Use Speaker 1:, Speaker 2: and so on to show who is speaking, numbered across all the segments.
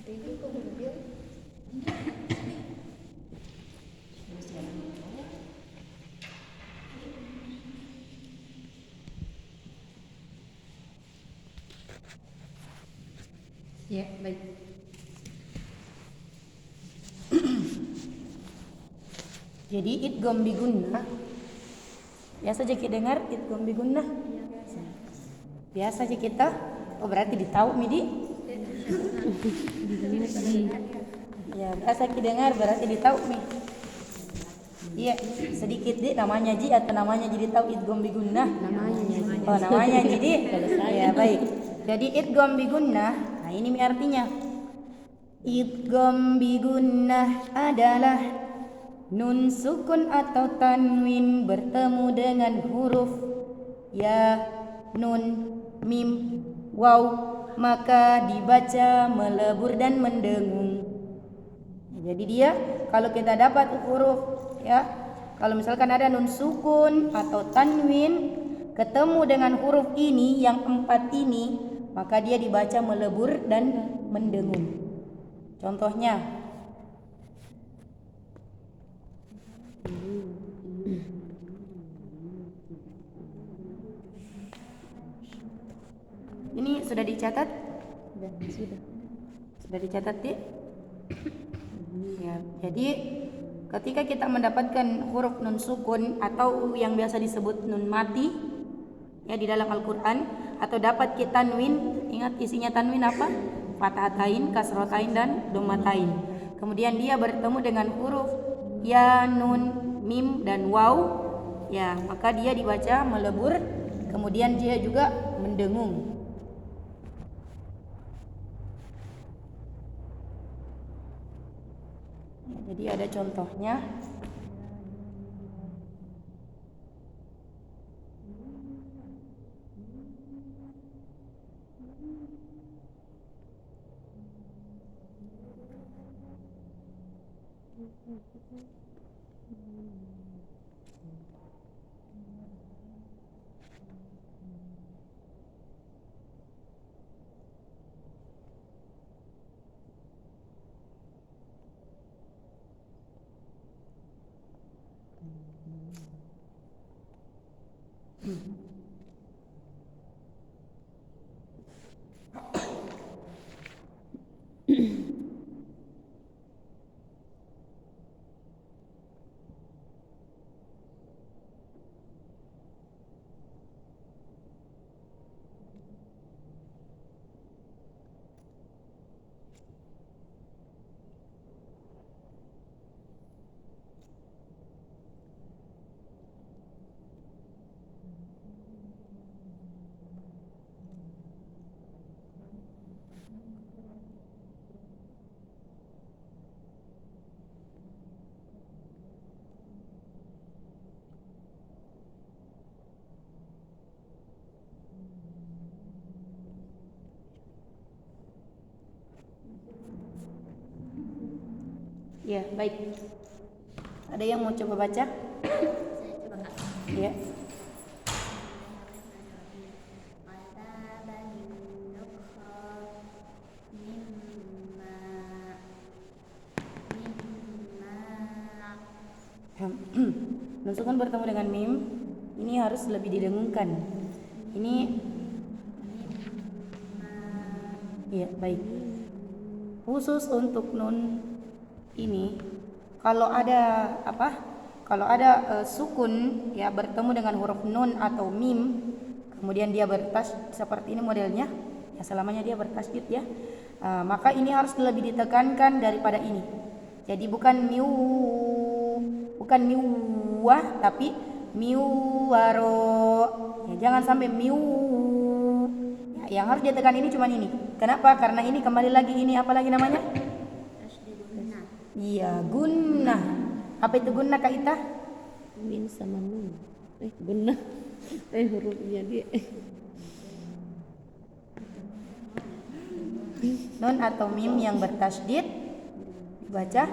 Speaker 1: Ya, baik.
Speaker 2: Jadi idgham bi gunnah. Biasa aja kita dengar idgham bi gunnah. Biasa aja kita. Oh berarti ditahu midi. Ya biasa kita dengar berarti ditahu nih. Iya sedikit deh namanya ji atau namanya jadi tahu idgham bi gunnah.
Speaker 1: Namanya.
Speaker 2: Oh namanya jadi. Ya baik. Jadi idgham bi gunnah. Nah ini artinya. Idgham bi gunnah adalah nun sukun atau tanwin bertemu dengan huruf ya, nun, mim, waw, maka dibaca melebur dan mendengung. Jadi dia kalau kita dapat huruf ya, kalau misalkan ada nun sukun atau tanwin ketemu dengan huruf ini yang 4 ini, maka dia dibaca melebur dan mendengung. Contohnya ini sudah dicatat? Sudah dicatat ya? Ya, jadi ketika kita mendapatkan huruf nun sukun atau yang biasa disebut nun mati ya di dalam Al-Qur'an atau dapat kita tanwin, ingat isinya tanwin apa? Fathatain, kasrotain dan dhammatain. Kemudian dia bertemu dengan huruf ya, nun, mim dan waw ya, maka dia dibaca melebur, kemudian dia juga mendengung. Ya, jadi ada contohnya. Ya, baik. Ada yang mau coba baca?
Speaker 1: Saya coba Kak.
Speaker 2: Ya. Nun sukun bertemu dengan mim, ini harus lebih didengungkan. Ini ya, baik. Khusus untuk nun ini kalau ada apa? Kalau ada sukun ya bertemu dengan huruf nun atau mim, kemudian dia seperti ini modelnya, ya selamanya dia bertasydid ya. Maka ini harus lebih ditekankan daripada ini. Jadi bukan miwah tapi miwaro. Ya, jangan sampai miu. Ya, yang harus ditekan ini cuma ini. Kenapa? Karena ini kembali lagi ini apa lagi namanya? Iya, gunnah. Apa itu gunnah Kak Ita?
Speaker 1: Min sama nun. Gunnah. Hurufnya dia.
Speaker 2: Nun atau mim yang bertasydid dibaca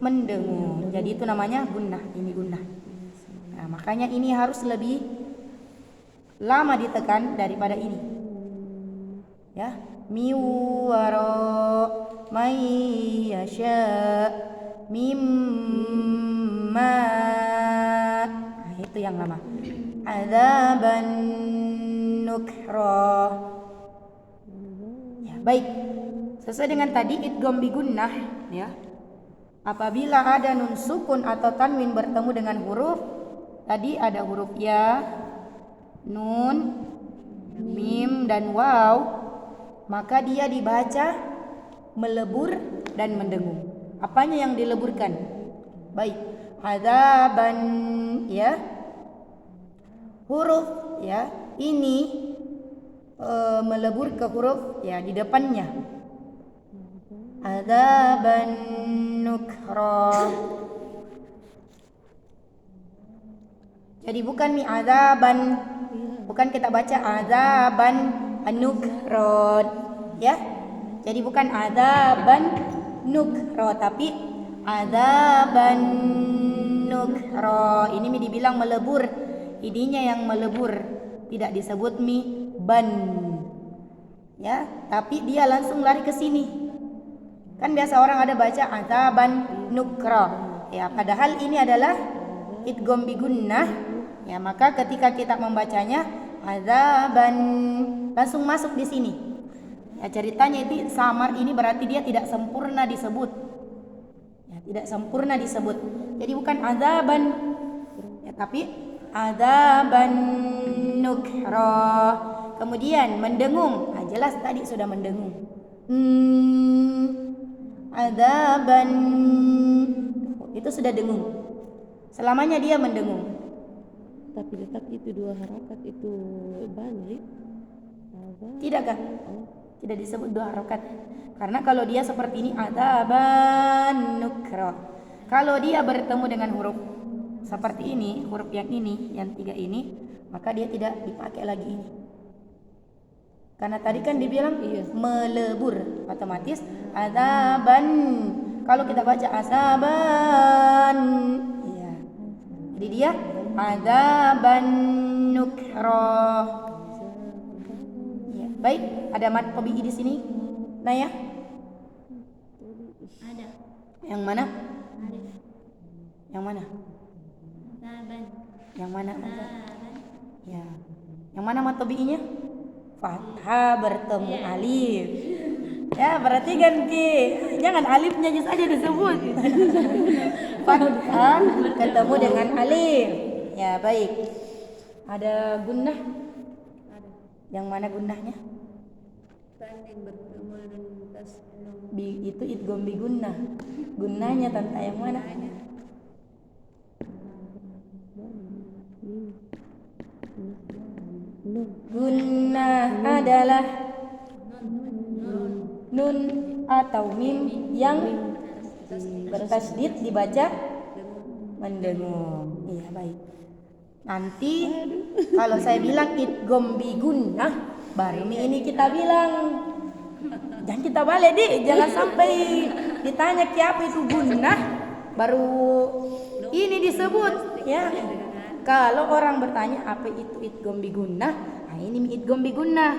Speaker 2: mendengung. Jadi itu namanya gunnah. Ini gunnah. Nah, makanya ini harus lebih lama ditekan daripada ini. Ya, miwara may yasha mimma. Nah, itu yang lama. Adzaban nukra. Ya, baik. Sesuai dengan tadi idgham bi gunnah, ya. Apabila ada nun sukun atau tanwin bertemu dengan huruf, tadi ada huruf ya, nun, mim dan waw, maka dia dibaca melebur dan mendengung. Apanya yang dileburkan? Baik, adzaban, ya. Huruf ya ini melebur ke huruf ya di depannya. Adzaban nukra. Jadi bukan mi adzaban, bukan kita baca adzaban nukron, ya. Jadi bukan adzaban nukro, tapi adzaban nukro. Ini mi dibilang melebur, ininya yang melebur, tidak disebut mi ban, ya. Tapi dia langsung lari ke sini. Kan biasa orang ada baca adzaban nukro, ya. Padahal ini adalah idgham bi gunnah, ya. Maka ketika kita membacanya adzaban langsung masuk di sini. Ya, ceritanya itu samar ini berarti dia tidak sempurna disebut. Ya, tidak sempurna disebut. Jadi bukan adzaban, ya, tapi adzaban nukra. Kemudian mendengung. Nah, jelas tadi sudah mendengung. Adzaban, itu sudah dengung. Selamanya dia mendengung.
Speaker 1: Tapi tetap itu 2 harakat itu banyak.
Speaker 2: Tidakkah? Tidak disebut 2 harakat. Karena kalau dia seperti ini adzaban nukra. Kalau dia bertemu dengan huruf seperti ini, huruf yang ini, yang 3 ini, maka dia tidak dipakai lagi ini. Karena tadi kan dibilang melebur, otomatis adzaban. Kalau kita baca azaban, iya. Jadi dia adzaban nukra. Ya, baik, ada mat tabi'i di sini. Naya?
Speaker 1: Ada.
Speaker 2: Yang mana?
Speaker 1: Ada.
Speaker 2: Yang mana?
Speaker 1: Adzaban.
Speaker 2: Yang mana?
Speaker 1: Adzaban.
Speaker 2: Ya. Yang mana mat tabi'inya? Fathah bertemu alif. Ya, perhatikan Ki. Jangan alifnya saja disebut. Fathah ketemu dengan alif. Ya, baik. Ada gunnah?
Speaker 1: Ada.
Speaker 2: Yang mana gunnahnya?
Speaker 1: Tanwin bertemu dengan tasnun.
Speaker 2: Itu idgham bi gunnah. Gunnahnya tanta yang mana? Gunnah adalah nun atau mim yang bertasdid dibaca mendengung. Iya, baik. Nanti kalau saya bilang idgham bi gunnah, baru ini kita bilang. Jangan kita balik jangan sampai ditanya apa itu gunnah baru ini disebut, ya. Kalau orang bertanya apa itu idgham bi gunnah, nah ini idgham bi gunnah.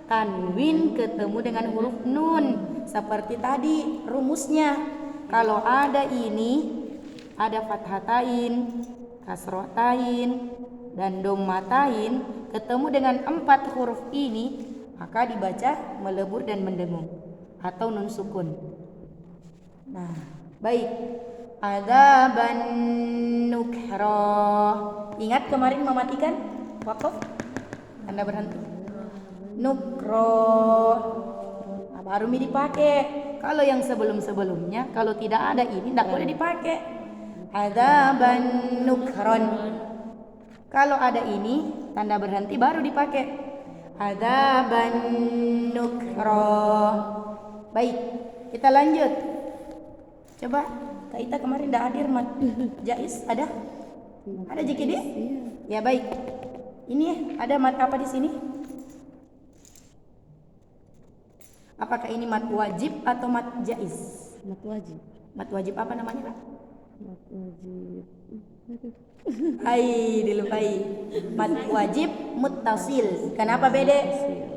Speaker 2: Tanwin ketemu dengan huruf nun. Seperti tadi rumusnya. Kalau ada ini, ada fathatain, kasrotain, dan dommatain, ketemu dengan 4 huruf ini, maka dibaca melebur dan mendengung atau nun sukun. Nah, baik. Adzaban nukra. Ingat kemarin mematikan wakaf? Anda berhenti. Nukro. Nah, baru dipakai. Kalau yang sebelum-sebelumnya, kalau tidak ada ini tidak boleh dipakai. Adzaban nukron. Kalau ada ini tanda berhenti baru dipakai. Adzaban nukro. Baik, kita lanjut. Coba Kak Ita kemarin tidak hadir mat jais ada? Ada JKD? Ya, baik. Ini ada mat apa di sini? Apakah ini mat wajib atau mat jaiz?
Speaker 1: Mat wajib.
Speaker 2: Mat wajib apa namanya, Pak?
Speaker 1: Mat wajib.
Speaker 2: Hai, dilupai. Mat wajib muttasil. Kenapa beda?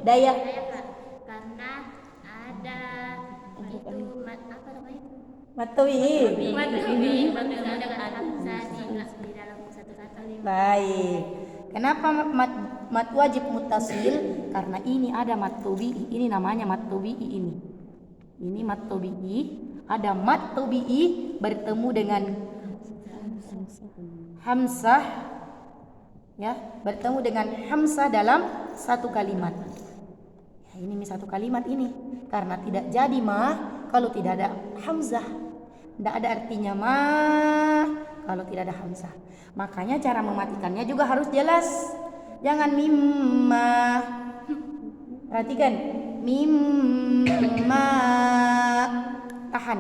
Speaker 2: Daya Mat tabii. Baik. Kenapa mat wajib muttasil? Karena ini ada mat tabii. Ini namanya mat tabii ini. Ini mat tabii. Ada mat tabii bertemu dengan hamzah, ya, bertemu dengan hamzah dalam satu kalimat. Ya, ini satu kalimat ini karena tidak jadi kalau tidak ada hamzah. Tidak ada artinya kalau tidak ada hamzah. Makanya cara mematikannya juga harus jelas. Jangan mimma. Perhatikan, mimma tahan.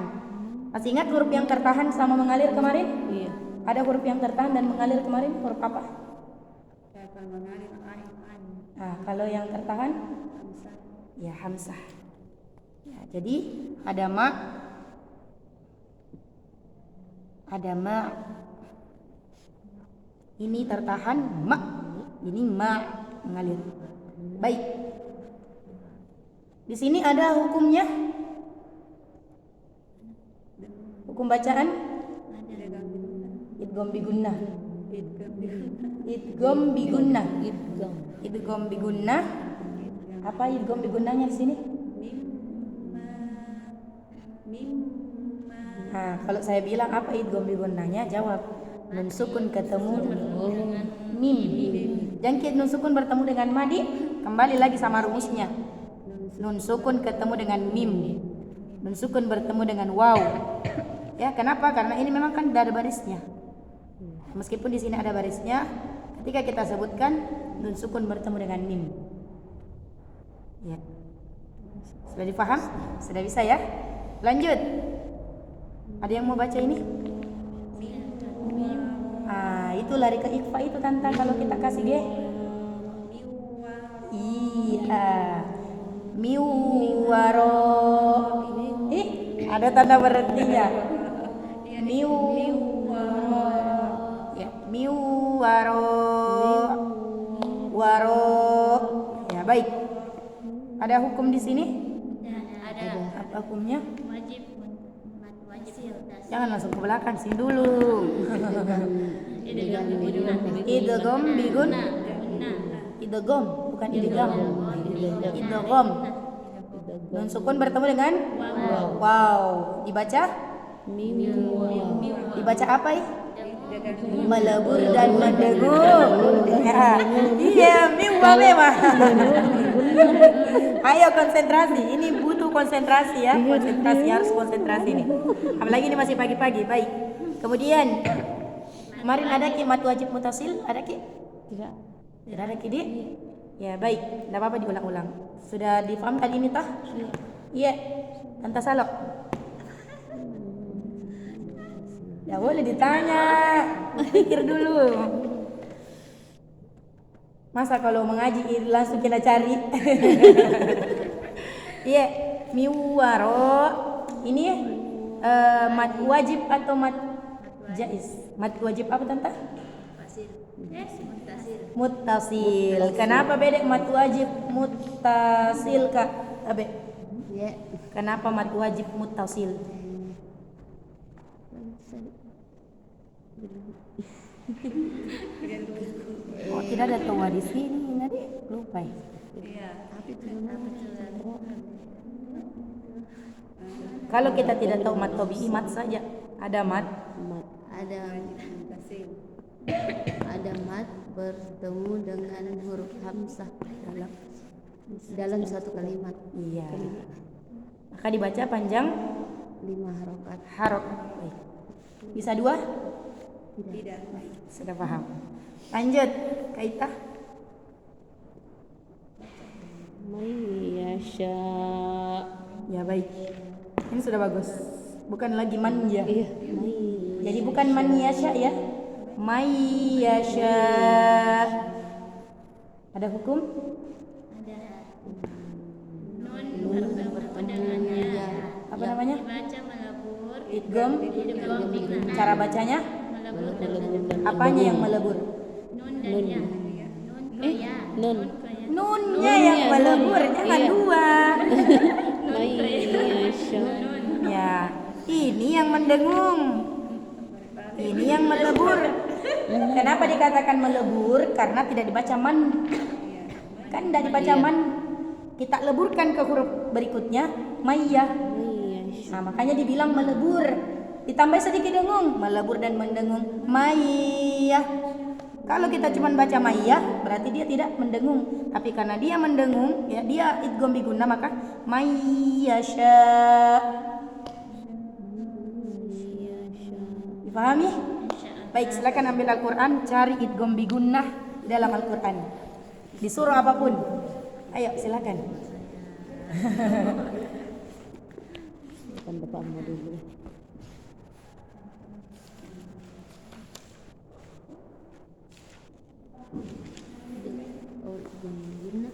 Speaker 2: Masih ingat huruf yang tertahan sama mengalir kemarin?
Speaker 1: Iya.
Speaker 2: Ada huruf yang tertahan dan mengalir kemarin, huruf apa? Nah, kalau yang tertahan? Ya, hamzah. Ya, jadi ada ma. Ini tertahan ma. Ini ma mengalir. Baik. Di sini ada hukumnya. Hukum bacaan? Idgham bi gunnah. Idgham bi gunnah. Idgham bi gunnah. Apa idgham bi gunnahnya di sini? Nah, kalau saya bilang apa idgham bi gunnahnya, jawab nun sukun ketemu dengan mim. Jangkit nun sukun bertemu dengan madi, kembali lagi sama rumusnya. Nun sukun ketemu dengan mim. Nun sukun bertemu dengan waw. Ya, kenapa? Karena ini memang kan tidak ada barisnya. Meskipun di sini ada barisnya, ketika kita sebutkan nun sukun bertemu dengan mim. Ya. Sudah dipaham? Sudah bisa ya? Lanjut. Ada yang mau baca ini? Itu lari ke ikhfa itu tante kalau kita kasih G. Iya. Miwaro. Ada tanda berhentinya. Ya, miwaro. Waro. Ya, baik. Ada hukum di sini?
Speaker 3: Ada.
Speaker 2: Apa hukumnya?
Speaker 3: Wajib.
Speaker 2: Jangan langsung ke belakang, sini dulu. Idgham bi gunnah. Idgham, bukan idgham. Idgham. Nun sukun bertemu dengan wow. Dibaca? Dibaca apa ya? Melebur dan mendengung. Iya, miwa memang. Ayo konsentrasi. Ini butuh konsentrasi ya. Konsentrasi, harus konsentrasi nih. Apalagi ini masih pagi-pagi. Baik. Kemudian kemarin ada ki mat wajib mutasil, ada ki? Tidak ada ki, Dik? Ya, baik. Tidak apa-apa diulang-ulang. Sudah difaham kali ini tah? Iya. Tante Salok. Ya boleh ditanya. Pikir dulu. Masa kalau mengaji langsung kita cari? Iya, miwaro. Ini mat wajib atau mat jaiz? Mat wajib apa tante? Muttasil. Kenapa beda mat wajib muttasil Kak? Abe.
Speaker 1: Ya.
Speaker 2: Kenapa mat wajib muttasil? Oh, tidak ada tawa di sini nanti lupa ya. Kalau kita tidak tahu mat tabii, mat saja. Ada mat.
Speaker 1: Ada mat bertemu dengan huruf hamzah dalam satu kalimat.
Speaker 2: Iya. Maka dibaca panjang
Speaker 1: 5 harokat.
Speaker 2: harok. Baik. Bisa 2?
Speaker 1: Tidak.
Speaker 2: Baik, sudah paham. Lanjut, Kaita.
Speaker 1: Mayyasha.
Speaker 2: Ya baik. Ini sudah bagus. Bukan lagi manja.
Speaker 1: Iya.
Speaker 2: Jadi bukan man yasha ya. Mayyasha. Ada hukum?
Speaker 3: Nun bertemu dengan ya.
Speaker 2: Apa namanya?
Speaker 3: Dibaca melebur.
Speaker 2: Idgham.
Speaker 3: Idgham bi gunnah.
Speaker 2: Cara bacanya?
Speaker 3: Melebur dan
Speaker 2: Apanya yang melebur?
Speaker 3: nun dan ya. Nun ke ya.
Speaker 1: Nun.
Speaker 3: Ke ya.
Speaker 2: Nunnya yang melebur, jangan dua.
Speaker 1: Mayyasha.
Speaker 2: Ya, ini yang mendengung. Ini yang melebur. Kenapa dikatakan melebur? Karena tidak dibaca man. Kan tidak dibaca man. Kita leburkan ke huruf berikutnya maya. Nah, makanya dibilang melebur. Ditambah sedikit dengung, melebur dan mendengung. Maya. Kalau kita cuma baca maya, berarti dia tidak mendengung. Tapi karena dia mendengung, ya dia idgham biguna, maka mayyasha. Dipahami? Baik, silakan ambil Al-Quran, cari idgham bigunnah di dalam Al-Quran. Di surah apapun. Ayo, silakan.
Speaker 1: Bukan Bapak mau dulu.
Speaker 3: Oh, guna.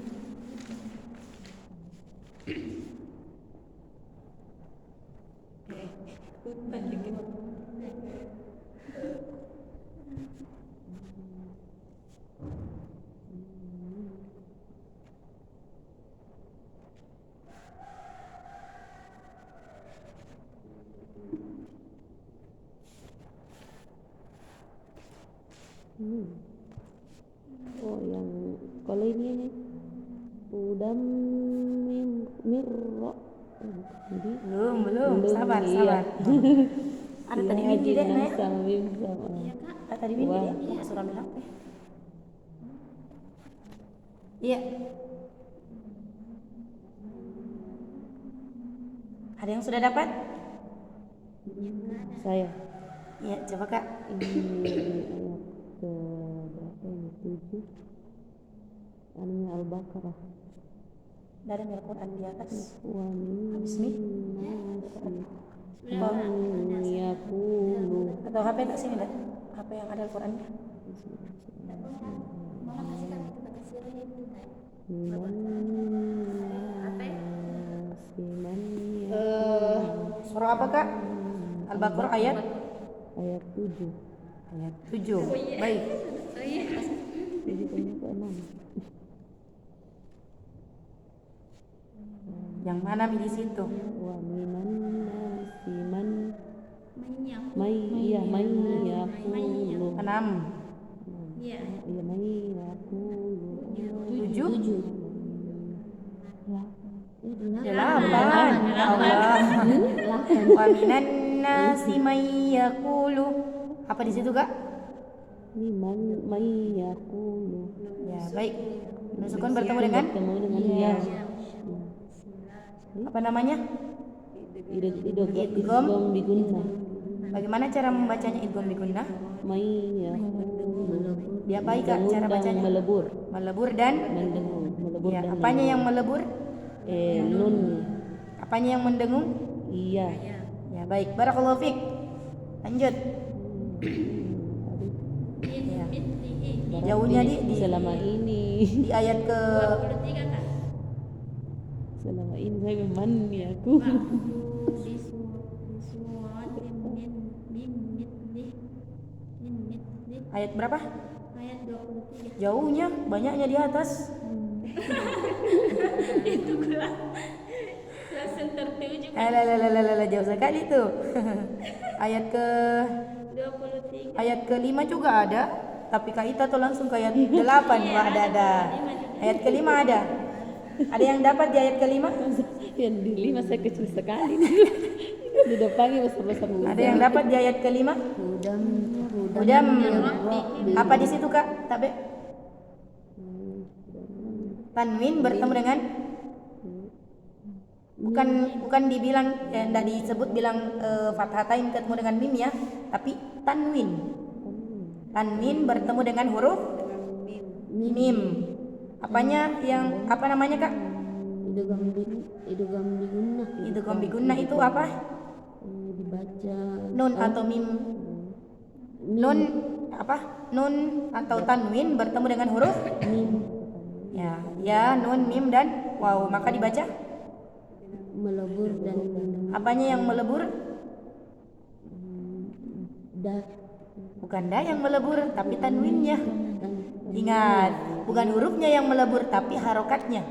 Speaker 1: Oh, yang kalau ini nih udam mirro. Jadi
Speaker 2: Belum. Sabar,
Speaker 1: iya.
Speaker 2: sabar. Ada tadi mimpi deh, Naya.
Speaker 1: sama mim sama.
Speaker 2: Ada tadi mimpi
Speaker 1: Wah.
Speaker 2: deh. Iya, surah bilang. Iya. Ada yang sudah dapat?
Speaker 1: Saya
Speaker 2: Iya, coba Kak.
Speaker 1: ini ayat ke berapa ini 7 anunya Al-Baqarah.
Speaker 2: Dari Al-Quran di atas.
Speaker 1: Wa min
Speaker 2: Bismi.
Speaker 1: nasi man yaqulu.
Speaker 2: Atau HP tak sini dah. HP yang ada Al-Qurannya. Surah apa Kak? Al-Baqarah ayat
Speaker 1: Ayat 7.
Speaker 2: ayat 7. Baik.
Speaker 1: Jadi kayaknya ke 6.
Speaker 2: Yang mana di situ?
Speaker 1: Wa minan nasi man
Speaker 3: Menyak.
Speaker 1: may yaqulu.
Speaker 2: 6.
Speaker 3: Iya.
Speaker 1: Ya may yaqulu.
Speaker 2: 7.
Speaker 1: Lah,
Speaker 2: 8. Ya Allah. Wa minan nasi may yaqulu. Apa di situ Kak?
Speaker 1: liman may yaqulu.
Speaker 2: Ya, baik. Nusukun bertemu dengan
Speaker 1: Ya.
Speaker 2: apa namanya?
Speaker 1: Idgham bigunnah.
Speaker 2: Bagaimana cara membacanya idgham bigunnah?
Speaker 1: May yaqulu.
Speaker 2: Dia baik Kak cara bacanya.
Speaker 1: Melebur.
Speaker 2: Melebur dan
Speaker 1: Mendengung. Melebur
Speaker 2: ya,
Speaker 1: dan
Speaker 2: apanya yang melebur?
Speaker 1: nun.
Speaker 2: Apanya yang mendengung?
Speaker 1: Iya.
Speaker 2: Ya, baik. Barakallahu fiik. Lanjut. Ya. Jauhnya di
Speaker 1: Selama ini.
Speaker 2: di ayat ke
Speaker 3: 23 Kak.
Speaker 1: Selama ini saya memang aku.
Speaker 3: Di surat min
Speaker 2: ayat berapa?
Speaker 3: ayat 23.
Speaker 2: Jauhnya, banyaknya di atas.
Speaker 3: Itu kelas langsung tertuju
Speaker 2: Jauh sekali tuh. ayat ke
Speaker 3: 23.
Speaker 2: ayat ke-5 juga ada, tapi Kak Ita tuh langsung ke ayat 8. Wah, ada. Ayat ke-5 ada. Ada yang dapat di ayat ke-5?
Speaker 1: Yang di 5 saya kecil sekali. Di depannya besar-besar.
Speaker 2: Ada yang dapat di ayat ke-5? Udam. Apa di situ Kak? Tabe? Tanwin bertemu dengan bukan dibilang enggak disebut bilang fathatain ketemu dengan mim ya, tapi tanwin. Tanwin bertemu dengan huruf mim. Apanya yang apa namanya Kak?
Speaker 1: Idgham bigunnah.
Speaker 2: Idgham bigunnah itu apa?
Speaker 1: Dibaca
Speaker 2: Nun atau mim? Nun apa? Nun atau tanwin bertemu dengan huruf
Speaker 1: mim.
Speaker 2: ya nun mim dan waw, maka dibaca
Speaker 1: Melebur dan
Speaker 2: apanya yang melebur?
Speaker 1: dah.
Speaker 2: Bukan dah yang melebur, tapi tanwinnya. Ingat, bukan hurufnya yang melebur, tapi harokatnya.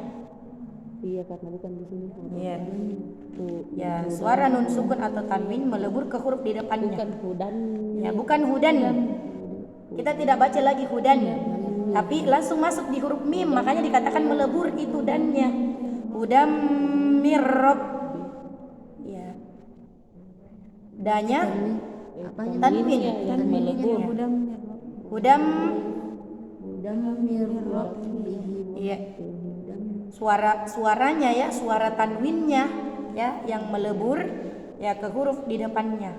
Speaker 1: Iya, karena bukan di sini.
Speaker 2: Iya.
Speaker 1: Tuh,
Speaker 2: Ya, suara nun sukun atau tanwin melebur ke huruf di depannya.
Speaker 1: bukan hudan.
Speaker 2: Ya, bukan hudan. Kita tidak baca lagi hudan, tapi langsung masuk di huruf mim, makanya dikatakan melebur itu dannya. Hudam mirrob. Ya. Danya tanwin.
Speaker 1: Yang melebur.
Speaker 2: Hudam.
Speaker 1: Mirrob.
Speaker 2: Iya. Suaranya ya, suara tanwinnya ya yang melebur ya ke huruf di depannya.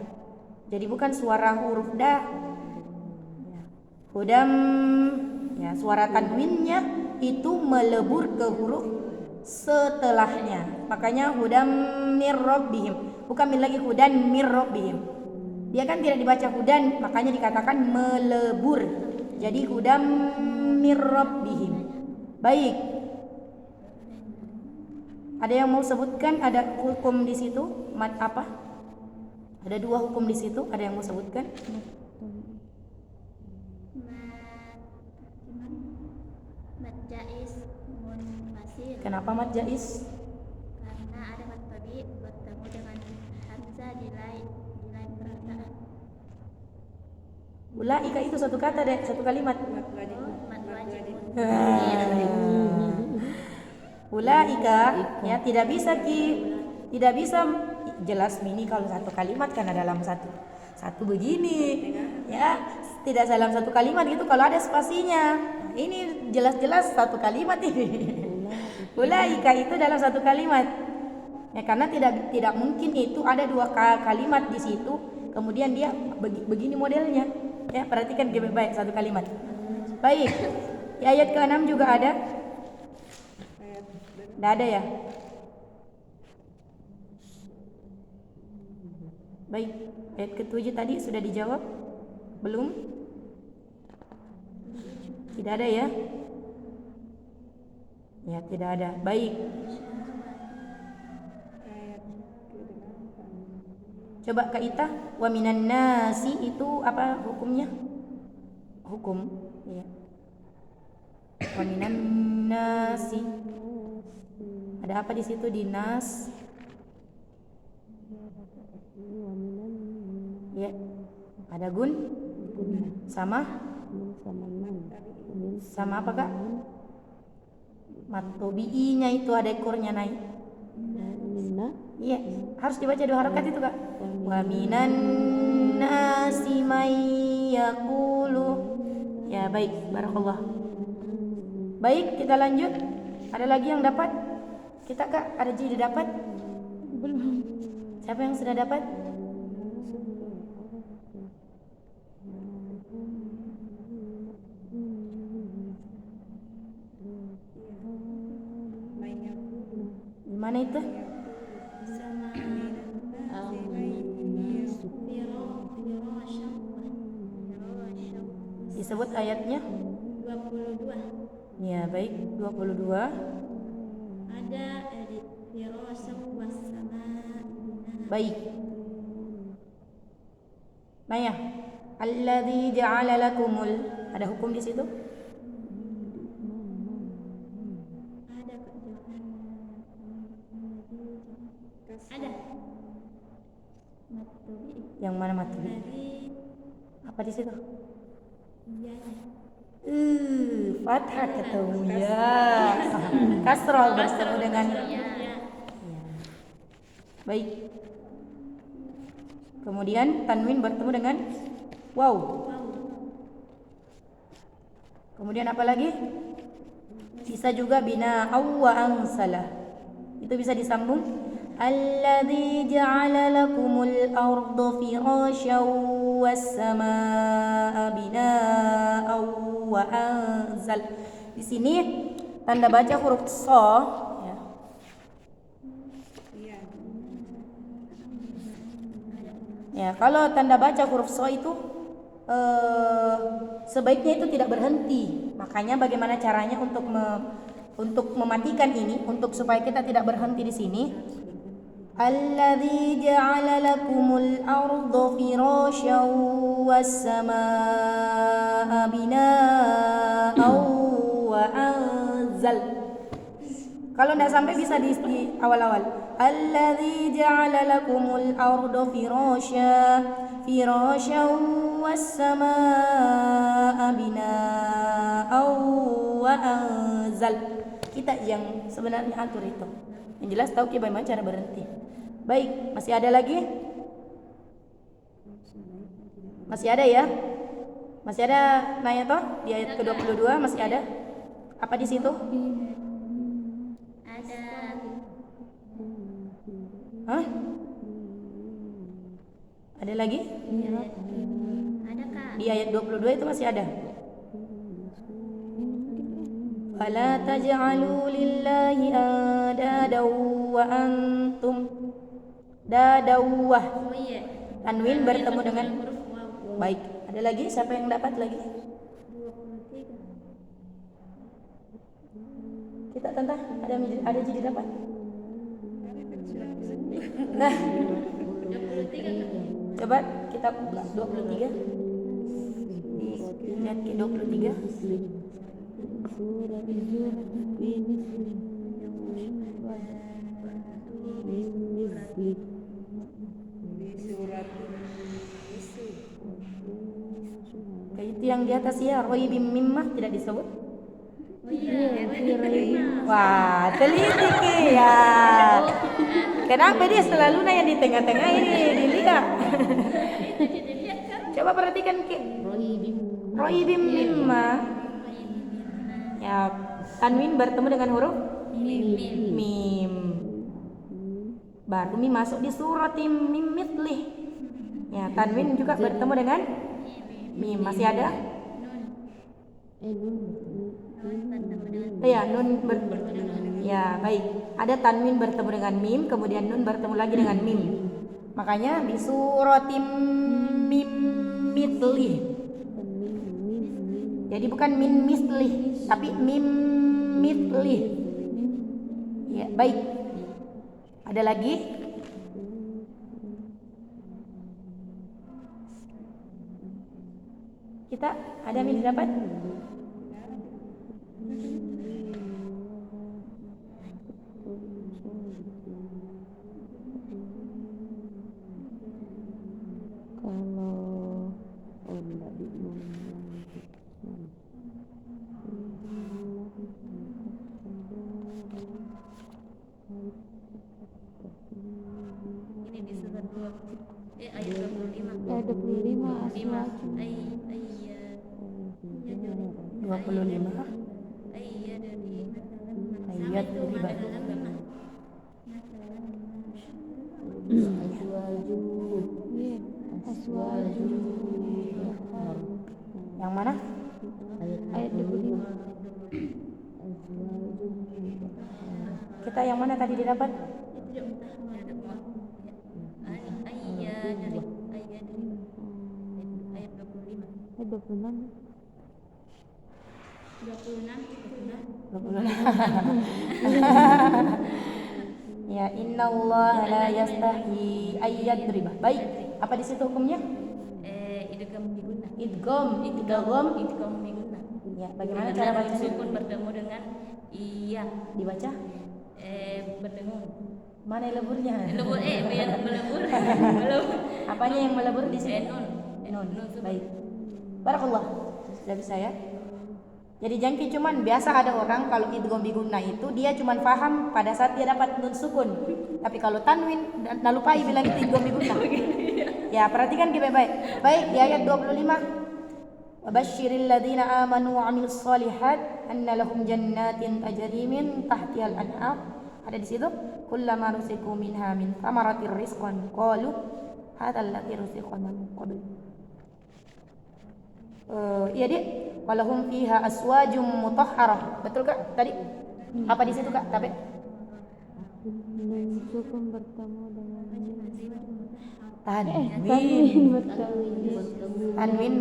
Speaker 2: Jadi bukan suara huruf da. Ya. Hudam ya, suara tanwinnya itu melebur ke huruf setelahnya. Makanya hudam mir rabbihim. Bukan lagi hudan mir rabbihim. Dia kan tidak dibaca hudan, makanya dikatakan melebur. Jadi hudam mir rabbihim. Baik. Ada yang mau sebutkan? Ada hukum di situ? Apa? Ada 2 hukum di situ. Ada yang mau sebutkan?
Speaker 3: Mat jais munfasil.
Speaker 2: Kenapa mat jais?
Speaker 3: Karena ada mat tabi bertemu dengan hamzah di lain perkataan.
Speaker 2: Ulaika itu satu kata deh, satu kalimat.
Speaker 3: Mat wajib.
Speaker 2: Ulaika ya tidak bisa jelas mini kalau satu kalimat karena dalam satu begini ya, tidak dalam satu kalimat gitu kalau ada spasinya. Ini jelas-jelas satu kalimat ini. Ulaika itu dalam satu kalimat. Ya, karena tidak mungkin itu ada 2 kalimat di situ kemudian dia begini modelnya. Ya, perhatikan baik satu kalimat. Baik. Di ayat ke-6 juga ada. Tidak ada ya? Baik, ayat ke-7 tadi sudah dijawab? Belum? Tidak ada ya? Ya, tidak ada. Baik. Coba Kak Ita, wa minan nasi itu apa hukumnya? Hukum, ya. Wa minan nasi. Ada apa di situ di nas? Ya. Ada gun? Sama apa Kak? Matobi'inya itu ada ekornya naik. Iya, harus dibaca 2 harakat itu Kak. Wa minan nasi may yaqulu. Ya, baik, barakallah. Baik, kita lanjut. Ada lagi yang dapat? Kita Kak, ada jadi dapat? Belum. Siapa yang sudah dapat? Gimana itu?
Speaker 3: Sama
Speaker 2: Disebut ayatnya?
Speaker 3: 22.
Speaker 2: Ya, baik, 22.
Speaker 3: Ada edit firasah wassama.
Speaker 2: Baik. Naya, alladzi ja'ala lakumul. Ada hukum di situ?
Speaker 3: Ada Kak. Ada. Matobi
Speaker 2: Yang mana mati?
Speaker 3: dari
Speaker 2: Apa di situ?
Speaker 3: iyanya.
Speaker 2: Fathah ketemu ya. Kasroh bertemu dengan
Speaker 3: Ya.
Speaker 2: baik. Kemudian tanwin bertemu dengan waw. Kemudian apa lagi? Bisa juga bina awwa ansalah. Itu bisa disambung. Alladzi ja'ala lakumul arda firasyan was samaa'a bina'an wa anzal. Di sini tanda baca huruf so ya. Ya, kalau tanda baca huruf so itu sebaiknya itu tidak berhenti. Makanya bagaimana caranya untuk mematikan ini, untuk supaya kita tidak berhenti di sini? Alladzi ja'ala lakumul arda firasyan was samaa'a bina'an wa anzal. Kalau tidak sampai bisa di awal-awal. Alladzi ja'ala lakumul arda firasya was samaa bina'aw wa anzal. Kita yang sebenarnya atur itu. Yang jelas tahu bagaimana cara berhenti. Baik, masih ada lagi? Masih ada ya? Masih ada nanya toh di ayat ke-22 masih ada? Apa di situ?
Speaker 3: Ada.
Speaker 2: Hah? Ada lagi?
Speaker 3: Ada Kak.
Speaker 2: Di ayat 22 itu masih ada. Fala taj'alu lillahi andada wa antum dadawah.
Speaker 3: Oh iya.
Speaker 2: Tanwin bertemu dengan
Speaker 3: Huruf waw.
Speaker 2: baik. Ada lagi? Siapa yang dapat lagi?
Speaker 3: 23.
Speaker 2: Kita tentang ada jadi dapat. Nah,
Speaker 3: 23 Kak.
Speaker 2: coba kita buka 23. Lihat ke 23. Kayak itu yang di atas ya, roibim mimmah tidak disebut.
Speaker 3: Oh iya.
Speaker 2: Wah, teliti Ki ya. Kenapa dia selalu nanya di tengah-tengah ini dilihat? Coba perhatikan Ki. Roibim mimmah. Ya, tanwin bertemu dengan huruf mim. Baru mim masuk di surat mim mitlih. Ya, tanwin juga bertemu dengan mim. Masih ada? Ya, nun ya, baik. Ada tanwin bertemu dengan mim, kemudian nun bertemu lagi dengan mim. Makanya di suratim mim mitlih. Jadi bukan min mislih, tapi mim mitlih. Ya, baik. Ada lagi? Kita ada yang dapat?
Speaker 3: Ini di surat 2 ayat 25.
Speaker 1: Ayat 25
Speaker 3: 5
Speaker 1: aswaju.
Speaker 3: iya.
Speaker 2: 25
Speaker 3: Iya dari
Speaker 2: ayat riba.
Speaker 1: Iya, aswaju.
Speaker 2: Yang mana?
Speaker 1: Ayat 25.
Speaker 2: Kita yang mana tadi didapat?
Speaker 3: Ayat 25.
Speaker 1: Ayat 26.
Speaker 3: 26.
Speaker 2: Ya, innallaha la yastahi ayyadriba. Baik, apa di situ hukumnya?
Speaker 3: Idgham biguna.
Speaker 2: Idgham.
Speaker 3: Idgham biguna.
Speaker 2: Ya, bagaimana cara bacanya?
Speaker 3: Sukun bertemu dengan iya.
Speaker 2: Dibaca?
Speaker 3: Berdengung.
Speaker 2: Mana leburnya?
Speaker 3: Melebur biar melebur. Melebur.
Speaker 2: Apanya yang melebur di sini?
Speaker 3: Nun.
Speaker 2: Nun. Baik. Barakallah. Sudah bisa ya? Jadi jangki cuman biasa ada orang kalau idgham biguna itu dia cuman paham pada saat dia dapat nun sukun. Tapi kalau tanwin dan lupai bilang itu idgham biguna. Ya, perhatikan baik-baik. Baik, di ayat 25. Wabashshiril ladzina amanu wa 'amilus shalihat anna lahum jannatin tajri min tahtihal anhar. Ada di situ. Kullama rusiku minha min thamaratir rizqan qalu hadzal ladzi rusiqana min qabl. Iya Dik, walahum fiha aswajum mutahharah. Betul Kak tadi? Apa di situ Kak? Tapi
Speaker 1: Sukun bertemu dengan
Speaker 2: tanwin
Speaker 1: bertemu
Speaker 2: tanwin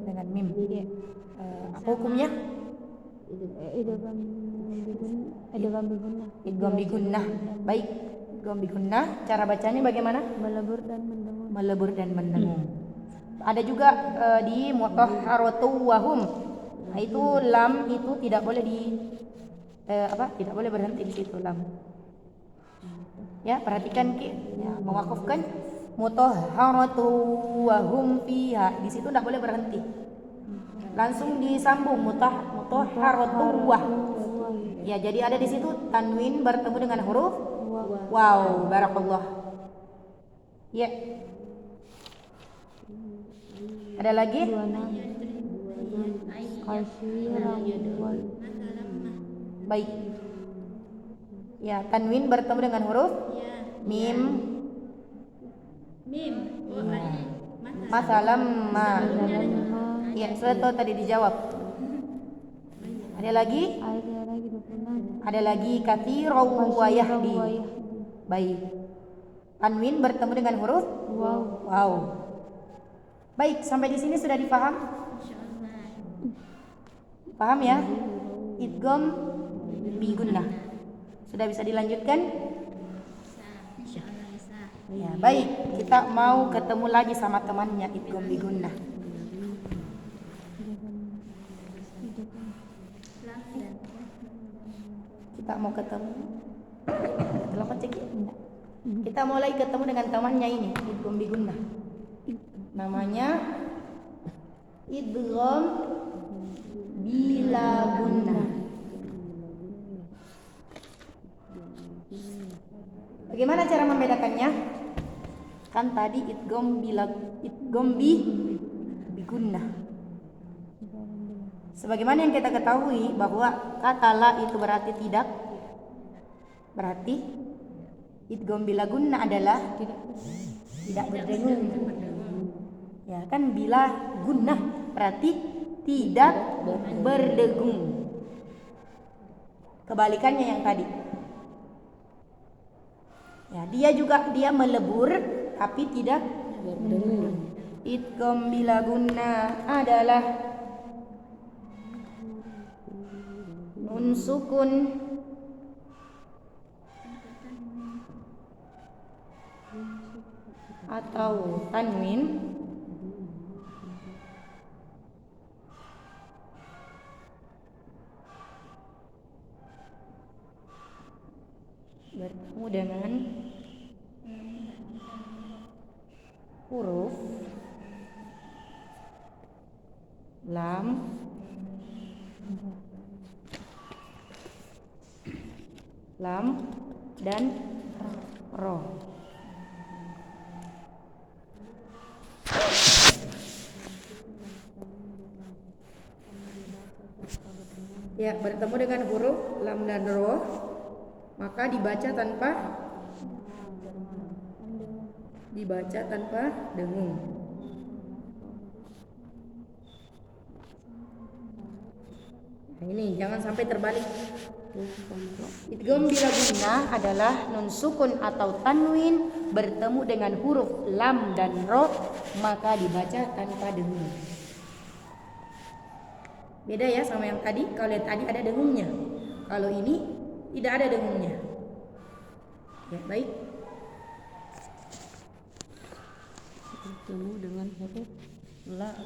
Speaker 2: dengan mim. Apa hukumnya? Idgham bigunnah. Baik, idgham bigunnah. Cara bacanya bagaimana?
Speaker 1: melebur dan mendengung.
Speaker 2: Melebur dan mendengung. Ada juga di mutahharatu wahum. Nah, itu lam itu tidak boleh Tidak boleh berhenti di situ lam. Ya, perhatikan Ki. Ya, mewakafkan mutahharatu wa hum fiha. Di situ tidak boleh berhenti. Langsung disambung mutahharatu wa. Ya, jadi ada di situ tanwin bertemu dengan huruf waw. Barakallah. Ya. Ada lagi? Baik. Ya, tanwin bertemu dengan huruf mim. Masalam ma. Ya, sudah tadi dijawab. Ada lagi? Ada lagi katsirau wa yahdi. Baik. Tanwin bertemu dengan huruf waw. Baik, sampai di sini sudah dipaham? Paham ya? Idgham bi gunnah. Sudah bisa dilanjutkan? Ya, baik. Kita mau ketemu lagi sama temannya idgham bi gunnah. Kita mau ketemu. Selamat cek. Kita mulai ketemu dengan temannya ini, idgham bi gunnah. Namanya idgham bila gunnah. Bagaimana cara membedakannya? Kan tadi idgham bi gunnah. Sebagaimana yang kita ketahui bahwa kata la itu berarti tidak. Berarti idgham bila gunnah adalah tidak berdengung. Ya kan, bila gunnah berarti tidak berdengung. Kebalikannya yang tadi. Ya, dia melebur tapi tidak berdengung. Idgham bila gunnah adalah nun sukun atau tanwin bertemu dengan huruf lam dan ro. Ya, bertemu dengan huruf lam dan ro, maka dibaca tanpa dengung. Nah, ini jangan sampai terbalik. Idgham bila gunnah adalah nun sukun atau tanwin bertemu dengan huruf lam dan ro, maka dibaca tanpa dengung. Beda ya sama yang tadi. Kalau yang tadi ada dengungnya, kalau ini tidak ada dengungnya. Ya, baik.
Speaker 1: Bertemu dengan huruf la